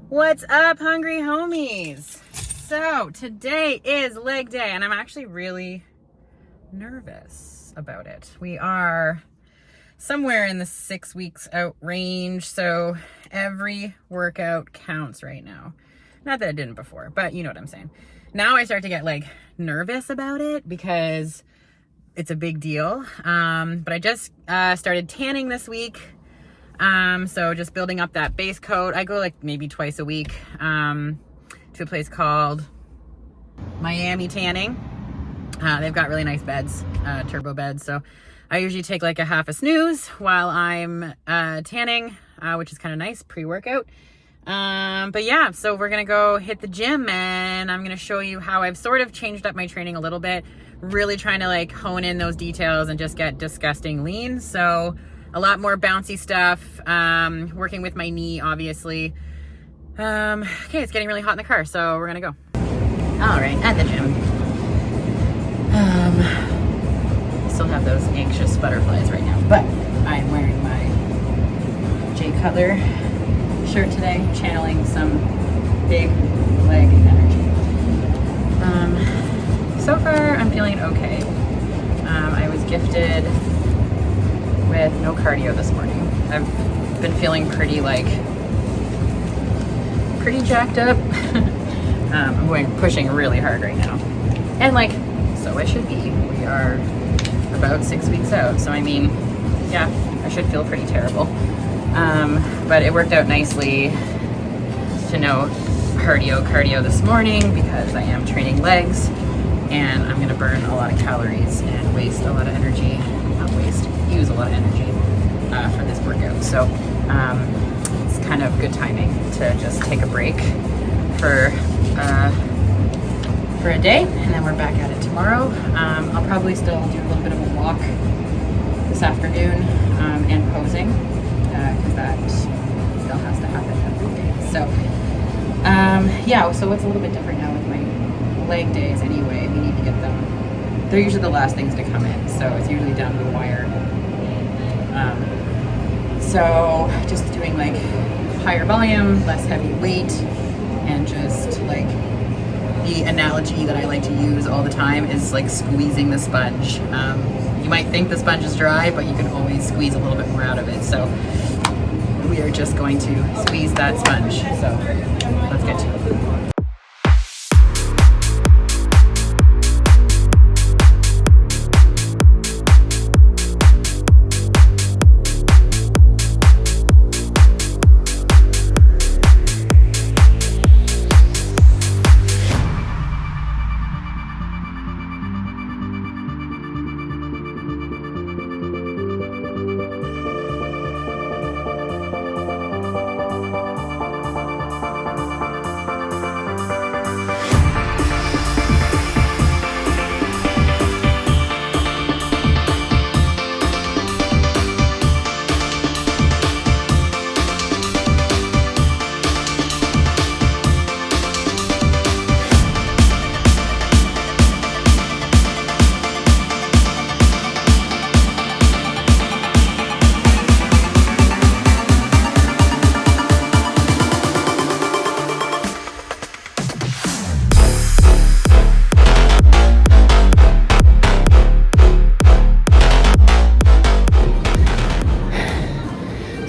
What's up, hungry homies? So today is leg day and I'm actually really nervous about it. We are somewhere in the 6 weeks out range, so every workout counts right now. Not that it didn't before, but you know what I'm saying. Now I start to get like nervous about it because it's a big deal. But I just started tanning this week. So just building up that base coat. I go like maybe twice a week to a place called Miami Tanning. They've got really nice beds, turbo beds. So I usually take like a half a snooze while I'm tanning, which is kind of nice pre-workout. But yeah, so we're gonna go hit the gym and I'm gonna show you how I've sort of changed up my training a little bit, really trying to like hone in those details and just get disgusting lean. So a lot more bouncy stuff, working with my knee, obviously. Okay, it's getting really hot in the car, so we're gonna go. All right, at the gym. Still have those anxious butterflies right now, but I'm wearing my Jay Cutler shirt today, channeling some big leg energy. So far, I'm feeling okay. I was gifted with no cardio this morning. I've been feeling pretty jacked up. I'm pushing really hard right now. And like, so I should be. We are about 6 weeks out. So I mean, yeah, I should feel pretty terrible. But it worked out nicely to no cardio this morning because I am training legs and I'm gonna burn a lot of calories and waste a lot of energy. Not waste, use a lot of energy for this workout. So it's kind of good timing to just take a break for a day, and then we're back at it tomorrow. I'll probably still do a little bit of a walk this afternoon and posing because that still has to happen every day. So yeah, so what's a little bit different now with my leg days anyway, we need to get them, they're usually the last things to come in, so it's usually down to the wire. So just doing like higher volume, less heavy weight, and just like the analogy that I like to use all the time is like squeezing the sponge. You might think the sponge is dry, but you can always squeeze a little bit more out of it. So we are just going to squeeze that sponge. So let's get to it.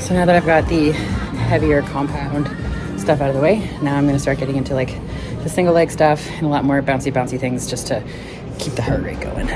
So now that I've got the heavier compound stuff out of the way, now I'm gonna start getting into like the single leg stuff and a lot more bouncy things just to keep the heart rate going.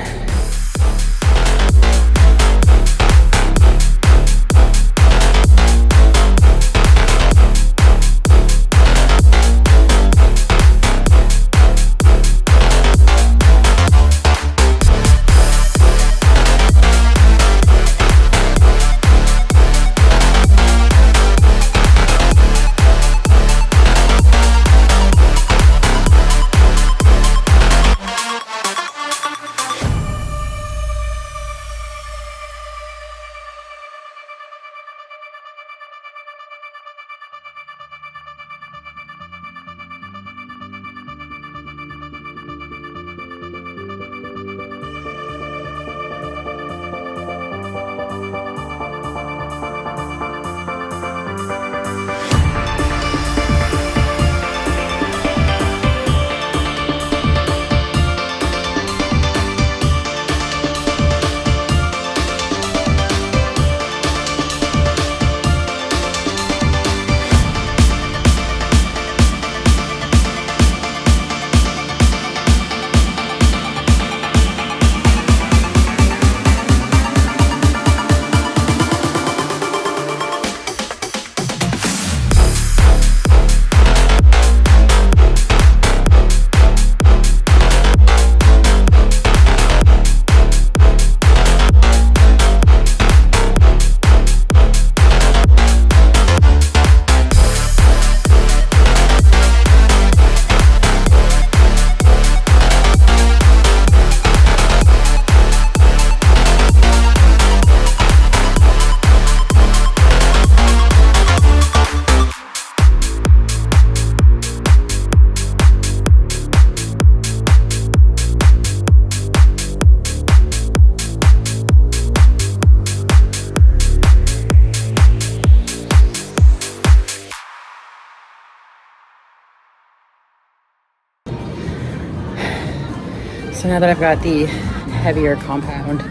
So now that I've got the heavier compound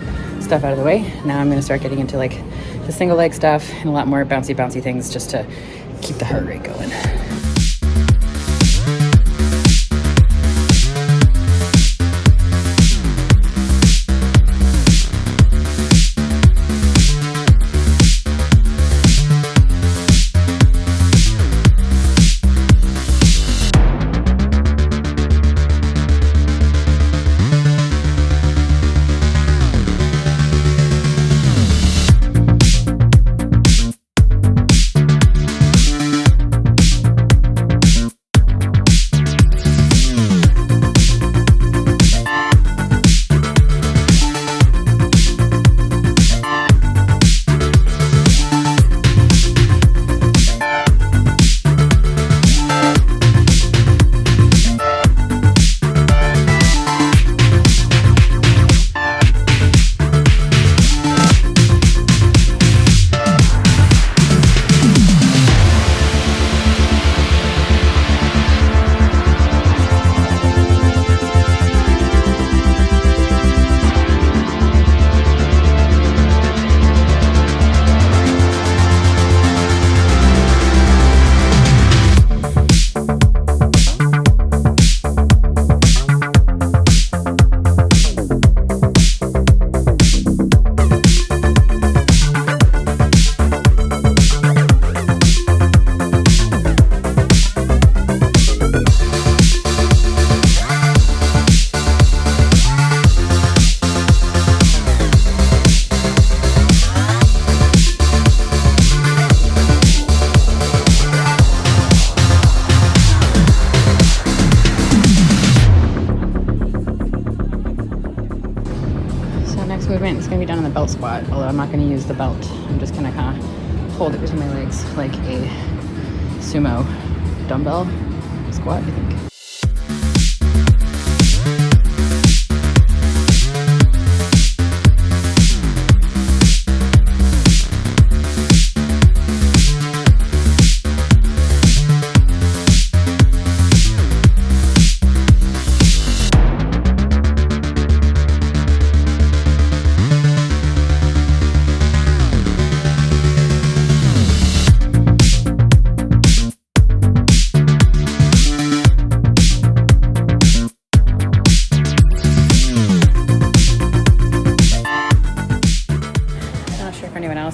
stuff out of the way, now I'm gonna start getting into like the single leg stuff and a lot more bouncy things just to keep the heart rate going. Movement is going to be done on the belt squat, although I'm not going to use the belt. I'm just going to kind of hold it between my legs like a sumo dumbbell squat, I think.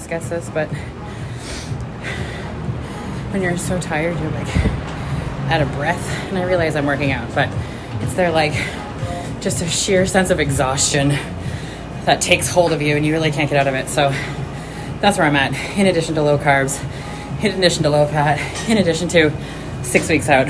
Gets this, but when you're so tired, you're like out of breath. And I realize I'm working out, but it's there like just a sheer sense of exhaustion that takes hold of you and you really can't get out of it. So that's where I'm at, in addition to low carbs, in addition to low fat, in addition to 6 weeks out.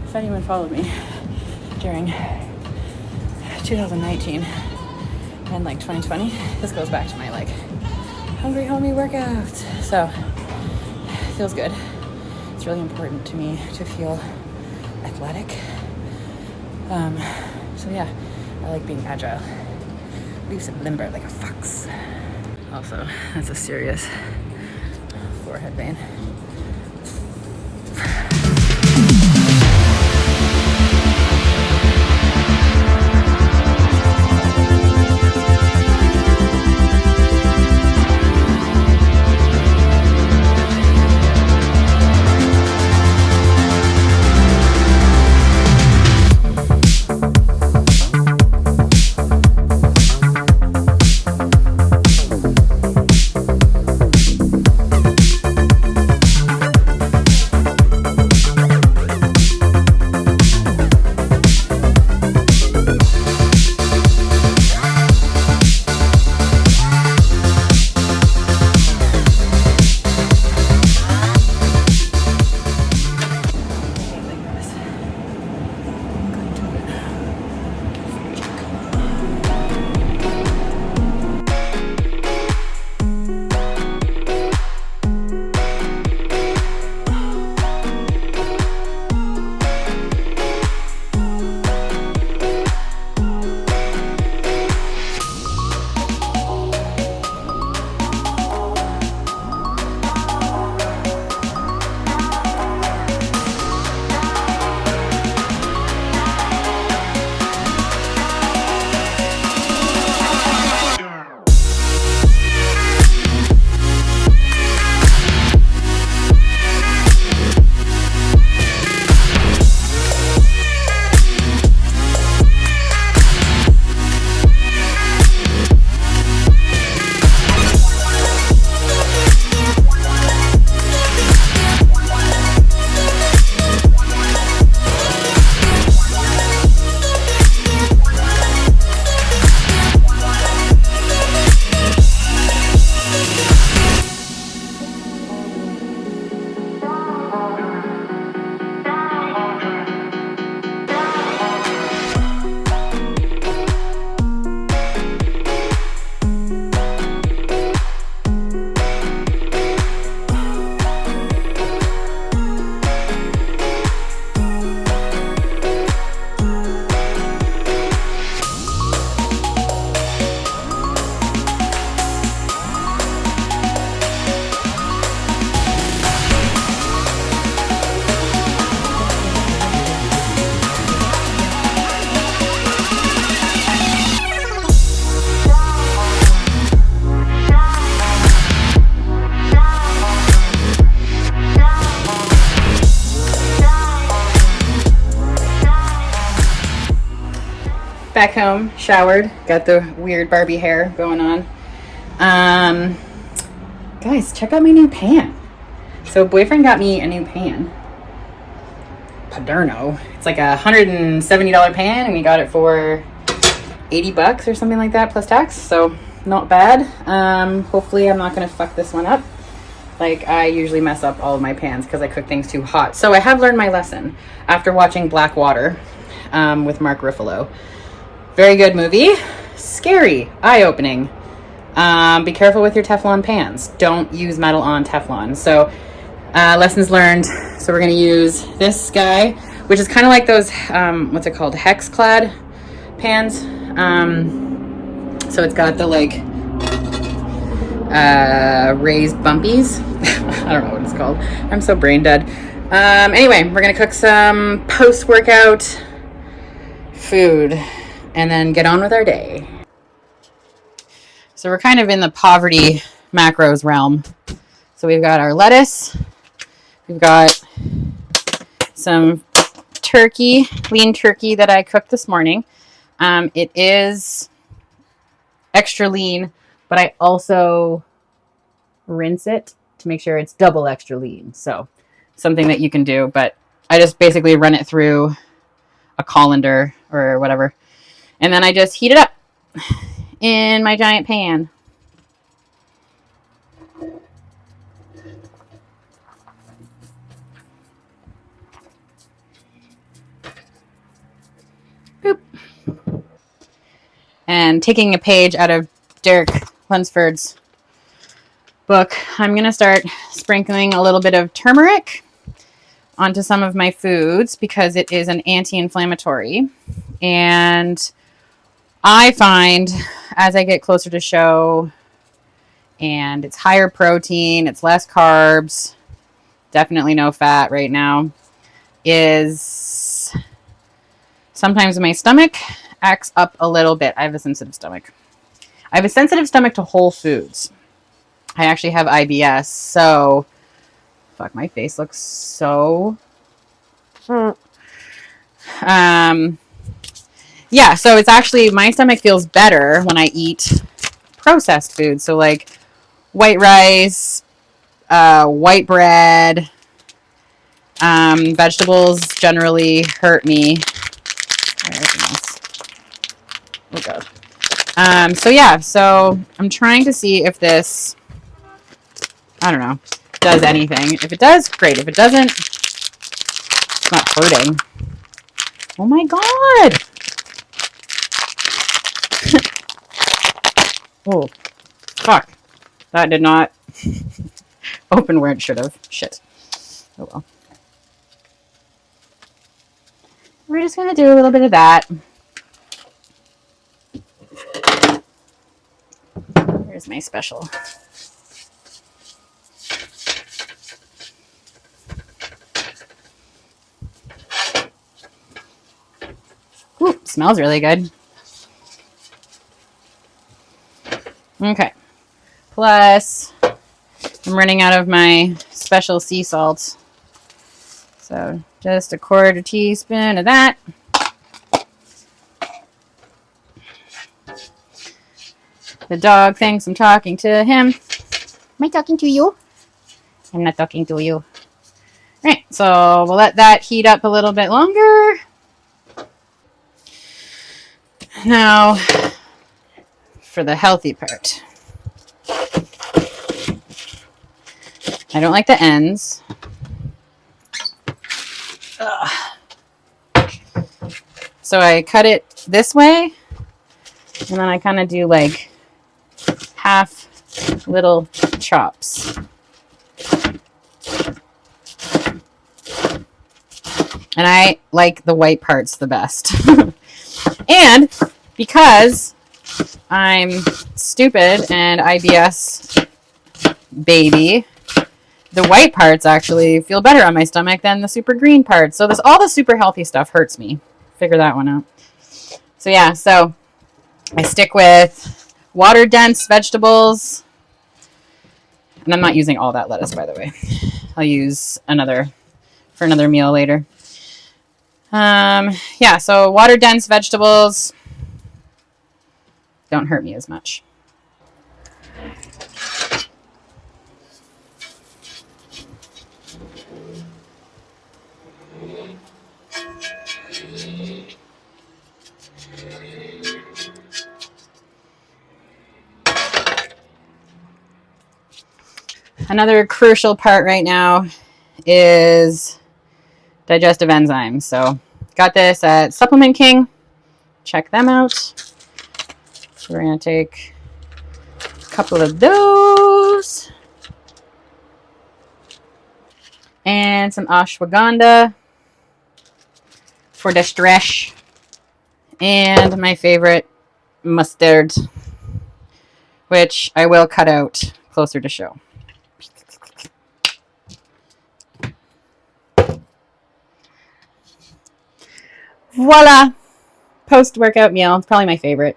If anyone followed me during 2019 and like 2020, this goes back to my like hungry homie workout. So it feels good. It's really important to me to feel athletic. So yeah, I like being agile, loose and limber like a fox. Also, that's a serious forehead vein. back home, showered, got the weird Barbie hair going on. Guys, check out my new pan. So boyfriend got me a new pan. Paderno. It's like a $170 pan, and we got it for $80 or something like that plus tax. So not bad. Hopefully I'm not gonna fuck this one up. Like I usually mess up all of my pans because I cook things too hot. So I have learned my lesson after watching Black Water with Mark Ruffalo. Very good movie. Scary, eye-opening. Be careful with your Teflon pans. Don't use metal on Teflon. So lessons learned. So we're gonna use this guy, which is kind of like those what's it called, hex clad pans. So it's got the like raised bumpies. I don't know what it's called. I'm so brain dead. Anyway, we're gonna cook some post-workout food and then get on with our day. So we're kind of in the poverty macros realm. So we've got our lettuce. We've got some turkey, lean turkey that I cooked this morning. It is extra lean, but I also rinse it to make sure it's double extra lean. So something that you can do, but I just basically run it through a colander or whatever. And then I just heat it up in my giant pan. Boop. And taking a page out of Derek Lunsford's book, I'm going to start sprinkling a little bit of turmeric onto some of my foods because it is an anti-inflammatory. And I find as I get closer to show and it's higher protein, it's less carbs, definitely no fat right now, is sometimes my stomach acts up a little bit. I have a sensitive stomach. I have a sensitive stomach to whole foods. I actually have IBS, so fuck, my face looks so yeah, so it's actually, my stomach feels better when I eat processed food. So like white rice, white bread, vegetables generally hurt me. Oh god. So yeah, so I'm trying to see if this, I don't know, does anything. If it does, great. If it doesn't, it's not hurting. Oh my god! Oh, fuck. That did not open where it should have. Shit. Oh well. We're just going to do a little bit of that. Here's my special. Ooh, smells really good. Okay. Plus, I'm running out of my special sea salt. So, just a quarter teaspoon of that. The dog thinks I'm talking to him. Am I talking to you? I'm not talking to you. Alright, so we'll let that heat up a little bit longer. Now, for the healthy part. I don't like the ends. Ugh. So I cut it this way, and then I kind of do like half little chops. And I like the white parts the best. And because I'm stupid and IBS baby, the white parts actually feel better on my stomach than the super green parts. So this, all the super healthy stuff hurts me. Figure that one out. So yeah, so I stick with water dense vegetables. And I'm not using all that lettuce, by the way. I'll use another for another meal later. Yeah, so water dense vegetables, don't hurt me as much. Another crucial part right now is digestive enzymes. So got this at Supplement King. Check them out. So we're going to take a couple of those. And some ashwagandha for the stress. And my favorite, mustard, which I will cut out closer to show. Voila! Post-workout meal. It's probably my favorite.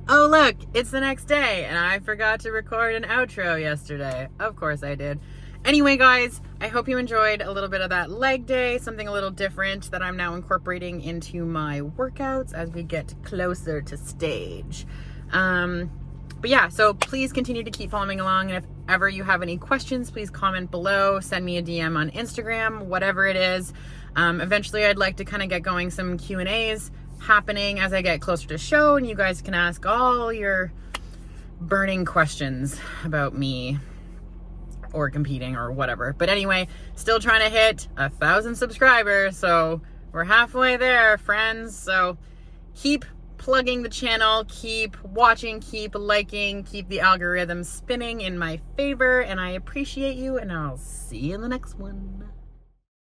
Oh, look, it's the next day, and I forgot to record an outro yesterday. Of course I did. Anyway, guys, I hope you enjoyed a little bit of that leg day, something a little different that I'm now incorporating into my workouts as we get closer to stage. But yeah, so please continue to keep following along, and if ever you have any questions, please comment below, send me a DM on Instagram, whatever it is. Eventually I'd like to kind of get going some Q&As happening as I get closer to show, and you guys can ask all your burning questions about me or competing or whatever. But anyway, still trying to hit 1,000 subscribers, so we're halfway there, friends. So keep plugging the channel, keep watching, keep liking, keep the algorithm spinning in my favor, and I appreciate you, and I'll see you in the next one.